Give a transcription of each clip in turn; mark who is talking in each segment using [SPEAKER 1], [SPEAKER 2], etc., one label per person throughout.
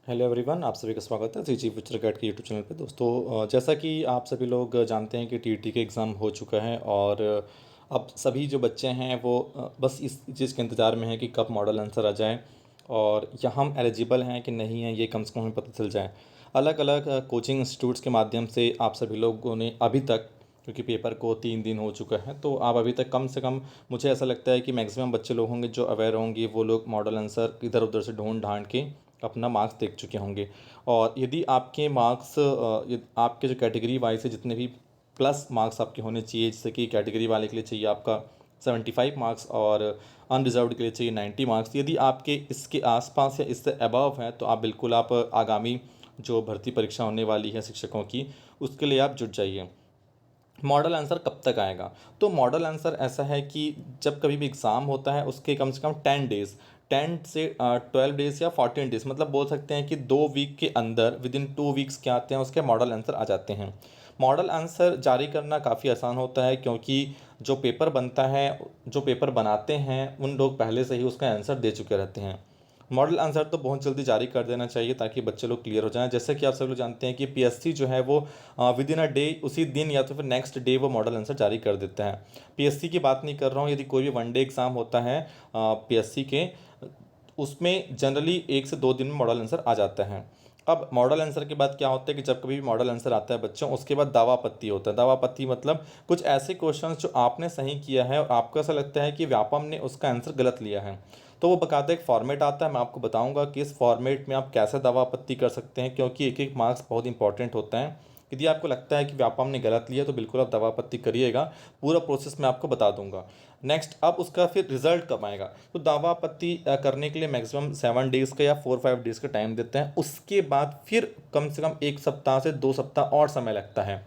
[SPEAKER 1] Hello everyone, आप सभी का स्वागत है जी फ्यूचर गाइड के यूट्यूब चैनल पे। दोस्तों, जैसा कि आप सभी लोग जानते हैं कि टीईटी के एग्ज़ाम हो चुका है और अब सभी जो बच्चे हैं वो बस इस चीज़ के इंतज़ार में हैं कि कब मॉडल आंसर आ जाए और या हम एलिजिबल हैं कि नहीं हैं, ये कम से कम हमें पता चल जाए। अलग अलग कोचिंग इंस्टीट्यूट्स के माध्यम से आप सभी लोगों ने अभी तक, क्योंकि पेपर को 3 दिन हो चुका है, तो आप अभी तक कम से कम, मुझे ऐसा लगता है कि मैक्सिमम बच्चे लोग होंगे जो अवेयर होंगे, वो लोग मॉडल आंसर इधर उधर से ढूंढ ढांड के अपना मार्क्स देख चुके होंगे। और यदि आपके मार्क्स आपके जो कैटेगरी वाइज है, जितने भी प्लस मार्क्स आपके होने चाहिए, जैसे कि कैटेगरी वाले के लिए चाहिए आपका 75 मार्क्स और अनरिजर्व्ड के लिए चाहिए 90 मार्क्स, यदि आपके इसके आसपास या इससे अबव है तो आप बिल्कुल आप आगामी जो भर्ती परीक्षा होने वाली है शिक्षकों की, उसके लिए आप जुट जाइए। मॉडल आंसर कब तक आएगा? तो मॉडल आंसर ऐसा है कि जब कभी भी एग्ज़ाम होता है उसके कम से कम 10 डेज़, 10 से 12 डेज़ या 14 डेज़, मतलब बोल सकते हैं कि 2 वीक के अंदर, विद इन 2 वीक्स क्या आते हैं, उसके मॉडल आंसर आ जाते हैं। मॉडल आंसर जारी करना काफ़ी आसान होता है, क्योंकि जो पेपर बनता है, जो पेपर बनाते हैं, उन लोग पहले से ही उसका आंसर दे चुके रहते हैं। मॉडल आंसर तो बहुत जल्दी जारी कर देना चाहिए ताकि बच्चे लोग क्लियर हो जाएं। जैसे कि आप सब लोग जानते हैं कि पीएससी जो है वो विद इन अ डे, उसी दिन या तो फिर नेक्स्ट डे वो मॉडल आंसर जारी कर देता है। पीएससी की बात नहीं कर रहा हूँ, यदि कोई भी वनडे एग्ज़ाम होता है पीएससी के, उसमें जनरली 1 से 2 दिन में मॉडल आंसर आ जाता है। अब मॉडल आंसर के बाद क्या होता है कि जब कभी भी मॉडल आंसर आता है बच्चों, उसके बाद दावा आपत्ति होता है। दावा आपत्ति मतलब कुछ ऐसे क्वेश्चंस जो आपने सही किया है और आपको ऐसा लगता है कि व्यापम ने उसका आंसर गलत लिया है, तो वो बकायदा एक फॉर्मेट आता है। मैं आपको बताऊंगा कि इस फॉर्मेट में आप कैसे दावा आपत्ति कर सकते हैं, क्योंकि एक एक मार्क्स बहुत इंपॉर्टेंट होता है। यदि आपको लगता है कि व्यापम ने गलत लिया तो बिल्कुल आप दावा आपत्ति करिएगा, पूरा प्रोसेस मैं आपको बता दूंगा। नेक्स्ट, अब उसका फिर रिजल्ट कब आएगा? तो दावा आपत्ति करने के लिए मैक्सिमम 7 डेज़ का या 4-5 डेज़ का टाइम देते हैं। उसके बाद फिर कम से कम 1 सप्ताह से 2 सप्ताह और समय लगता है।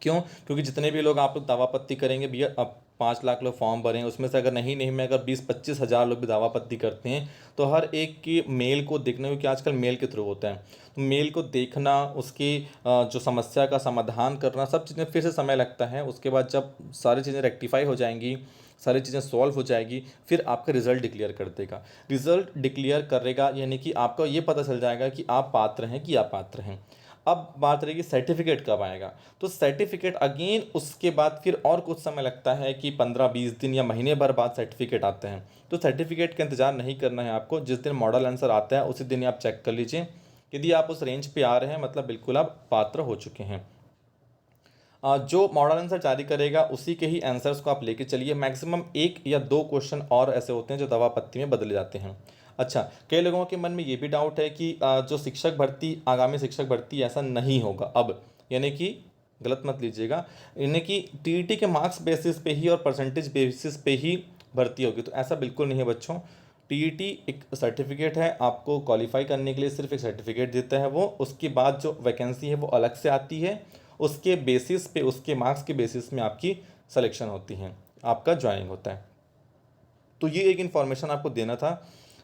[SPEAKER 1] क्यों? क्योंकि जितने भी लोग आप लोग दावा आपत्ति करेंगे भैया, अब 5 लाख लोग फॉर्म भरें, उसमें से अगर नहीं में अगर 20-25 हज़ार लोग भी दावा आपत्ति करते हैं, तो हर एक की मेल को देखना, क्योंकि आजकल मेल के थ्रू होता है, तो मेल को देखना, उसकी जो समस्या का समाधान करना, सब चीज़ें फिर से समय लगता है। उसके बाद जब सारी चीज़ें रेक्टिफाई हो जाएंगी, सारी चीज़ें सॉल्व हो जाएगी, फिर आपका रिजल्ट डिक्लेयर कर देगा। रिजल्ट डिक्लेयर करेगा यानी कि आपका ये पता चल जाएगा कि आप पात्र हैं कि अपात्र हैं। अब बात रहेगी सर्टिफिकेट कब आएगा? तो सर्टिफिकेट अगेन उसके बाद फिर और कुछ समय लगता है कि 15-20 दिन या महीने भर बाद सर्टिफिकेट आते हैं। तो सर्टिफिकेट का इंतजार नहीं करना है आपको, जिस दिन मॉडल आंसर आता है उसी दिन आप चेक कर लीजिए। यदि आप उस रेंज पे आ रहे हैं, मतलब बिल्कुल आप पात्र हो चुके हैं। जो मॉडल आंसर जारी करेगा उसी के ही आंसर्स को आप लेके चलिए। मैक्सिमम 1 या 2 क्वेश्चन और ऐसे होते हैं जो दवा पत्ती में बदले जाते हैं। अच्छा, कई लोगों के मन में ये भी डाउट है कि जो शिक्षक भर्ती, आगामी शिक्षक भर्ती ऐसा नहीं होगा अब, यानी कि गलत मत लीजिएगा, यानी कि टीईटी के मार्क्स बेसिस पे ही और परसेंटेज बेसिस पे ही भर्ती होगी, तो ऐसा बिल्कुल नहीं है बच्चों। टीईटी एक सर्टिफिकेट है, आपको क्वालिफाई करने के लिए सिर्फ एक सर्टिफिकेट देता है वो। उसके बाद जो वैकेंसी है वो अलग से आती है, उसके बेसिस पे, उसके मार्क्स के बेसिस में आपकी सिलेक्शन होती है, आपका ज्वाइनिंग होता है। तो ये एक इन्फॉर्मेशन आपको देना था।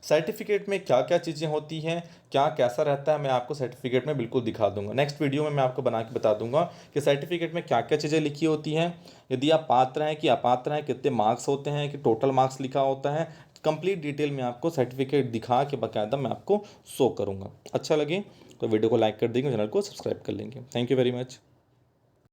[SPEAKER 1] सर्टिफिकेट में क्या क्या चीज़ें होती हैं, क्या कैसा रहता है, मैं आपको सर्टिफिकेट में बिल्कुल दिखा दूंगा। नेक्स्ट वीडियो में मैं आपको बना के बता दूंगा कि सर्टिफिकेट में क्या क्या चीज़ें लिखी होती हैं, यदि आप पात्र हैं कि अपात्र हैं, कितने मार्क्स होते हैं, कि टोटल मार्क्स लिखा होता है। कंप्लीट डिटेल में आपको सर्टिफिकेट दिखा के बाकायदा मैं आपको शो करूँगा। अच्छा लगे तो वीडियो को लाइक कर देंगे, चैनल को सब्सक्राइब कर लेंगे। Thank you very much.